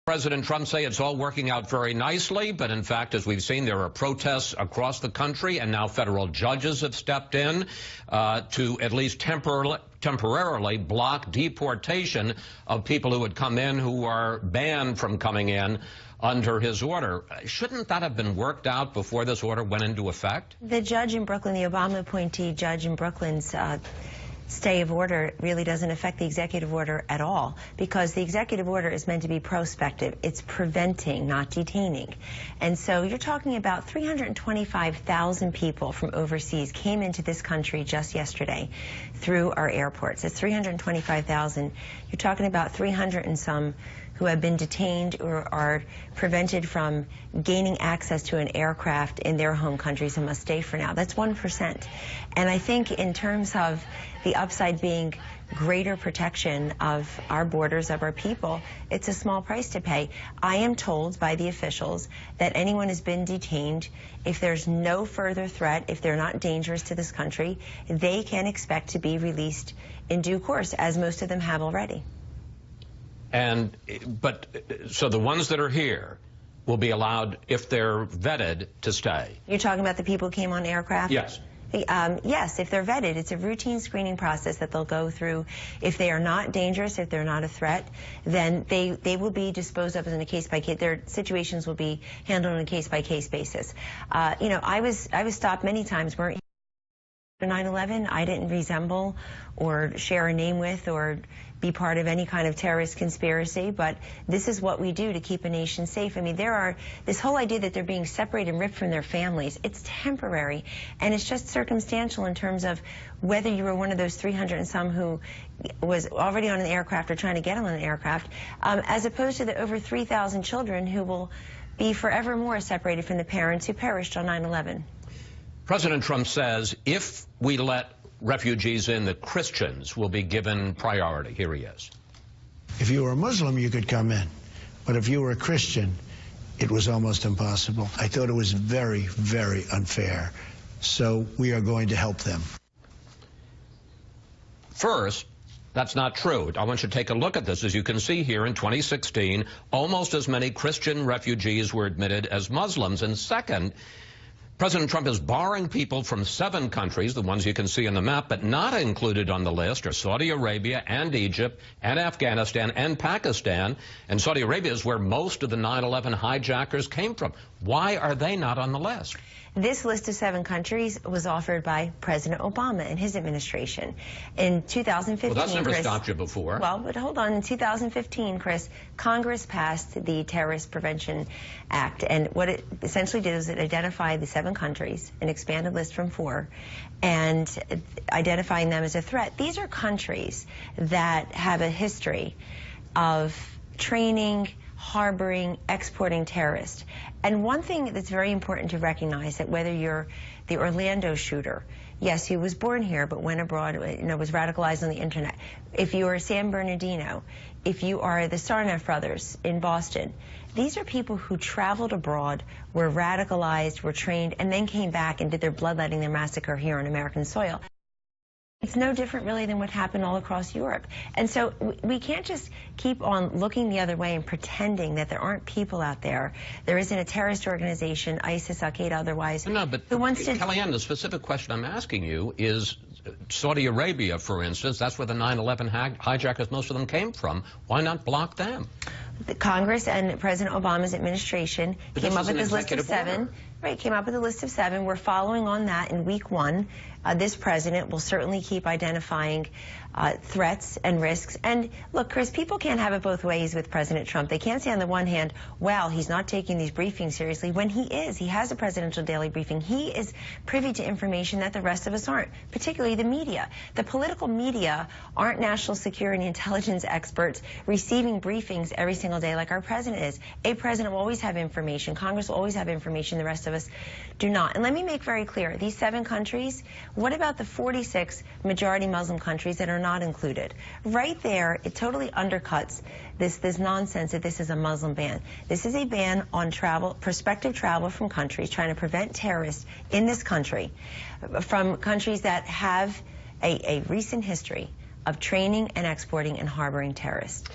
President Trump say it's all working out very nicely, but in fact, as we've seen, there are protests across the country, and now federal judges have stepped in to at least temporarily block deportation of people who would come in who are banned from coming in under his order. Shouldn't that have been worked out before this order went into effect? The judge in Brooklyn, the Obama appointee judge in Brooklyn's stay of order really doesn't affect the executive order at all, because the executive order is meant to be prospective. It's preventing, not detaining. And so you're talking about 325,000 people from overseas came into this country just yesterday through our airports. It's 325,000. You're talking about 300 and some who have been detained or are prevented from gaining access to an aircraft in their home countries and must stay for now. That's 1%. And I think in terms of the upside being greater protection of our borders, of our people, it's a small price to pay. I am told by the officials that anyone who's been detained, if there's no further threat, if they're not dangerous to this country, they can expect to be released in due course, as most of them have already. So the ones that are here will be allowed, if they're vetted, to stay. You're talking about the people who came on aircraft? Yes. Yes, if they're vetted. It's a routine screening process that they'll go through. If they are not dangerous, if they're not a threat, then they will be disposed of in a case-by-case. Their situations will be handled on a case-by-case basis. You know, I was stopped many times. Weren't you? 9/11, I didn't resemble or share a name with or be part of any kind of terrorist conspiracy, but this is what we do to keep a nation safe. I mean, this whole idea that they're being separated and ripped from their families, it's temporary, and it's just circumstantial in terms of whether you were one of those 300 and some who was already on an aircraft or trying to get on an aircraft, as opposed to the over 3,000 children who will be forevermore separated from the parents who perished on 9/11. President Trump says if we let refugees in, the Christians will be given priority. Here he is. If you were a Muslim, you could come in. But if you were a Christian, it was almost impossible. I thought it was very, very unfair. So we are going to help them. First, that's not true. I want you to take a look at this. As you can see here, in 2016, almost as many Christian refugees were admitted as Muslims. And second, President Trump is barring people from 7 countries, the ones you can see on the map, but not included on the list are Saudi Arabia and Egypt and Afghanistan and Pakistan. And Saudi Arabia is where most of the 9/11 hijackers came from. Why are they not on the list? This list of 7 countries was offered by President Obama and his administration. In 2015, well, that's never stopped you before. Well, but hold on. In 2015, Chris, Congress passed the Terrorist Prevention Act. And what it essentially did is it identified the 7 countries, an expanded list from 4, and identifying them as a threat. These are countries that have a history of training, harboring, exporting terrorists. And one thing that's very important to recognize, that whether you're the Orlando shooter, yes, he was born here, but went abroad, you know, was radicalized on the internet. If you are San Bernardino, if you are the Sarnoff brothers in Boston, these are people who traveled abroad, were radicalized, were trained, and then came back and did their bloodletting, their massacre here on American soil. It's no different really than what happened all across Europe. And so we can't just keep on looking the other way and pretending that there aren't people out there. There isn't a terrorist organization, ISIS, Al-Qaeda, otherwise, no, but who wants to... Kellyanne, the specific question I'm asking you is Saudi Arabia, for instance. That's where the 9/11 hijackers, most of them came from. Why not block them? The Congress and President Obama's administration came up with this list of 7. Right, came up with a list of 7. We're following on that in week 1. This president will certainly keep identifying threats and risks. And look, Chris, people can't have it both ways with President Trump. They can't say on the one hand, well, he's not taking these briefings seriously, when he is. He has a presidential daily briefing. He is privy to information that the rest of us aren't, particularly the media. The political media aren't national security intelligence experts receiving briefings every single day like our president is. A president will always have information. Congress will always have information. The rest of us do not. And let me make very clear, these 7 countries, what about the 46 majority Muslim countries that are not included? Right there, it totally undercuts this nonsense that this is a Muslim ban. This is a ban on travel, prospective travel from countries trying to prevent terrorists in this country, from countries that have a recent history of training and exporting and harboring terrorists.